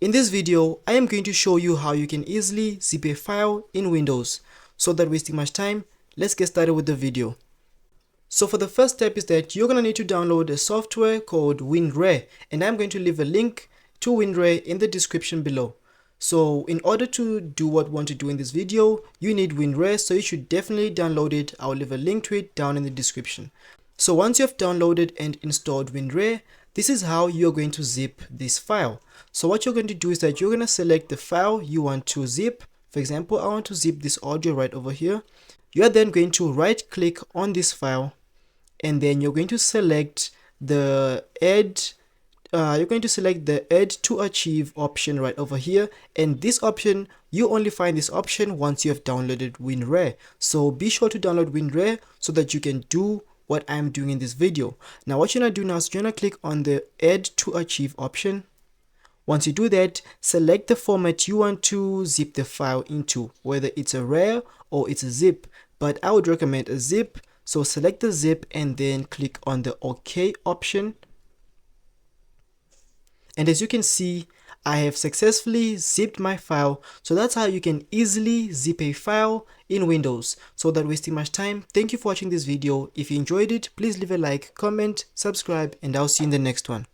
In this video, I am going to show you how you can easily zip a file in Windows. So without wasting much time, let's get started with the video. So for the first step is that you're going to need to download a software called winrar, and I'm going to leave a link to winrar in the description below. So in order to do what we want to do in this video, you need winrar, so you should definitely download it. I'll leave a link to it down in the description. So once you have downloaded and installed winrar, this is how you're going to zip this file. So what you're going to do is that you're going to select the file you want to zip. For example, I want to zip this audio right over here. You're then going to right click on this file, and then you're going to select the add to archive option right over here. And this option, you only find this option once you have downloaded winrar. So be sure to download winrar so that you can do what I'm doing in this video. Now what you're gonna do now is you're gonna click on the add to archive option. Once you do that, select the format you want to zip the file into, whether it's a RAR or it's a zip, but I would recommend a zip. So select the zip and then click on the OK option. And as you can see, I have successfully zipped my file. So that's how you can easily zip a file in Windows. So without wasting much time, thank you for watching this video. If you enjoyed it, please leave a like, comment, subscribe, and I'll see you in the next one.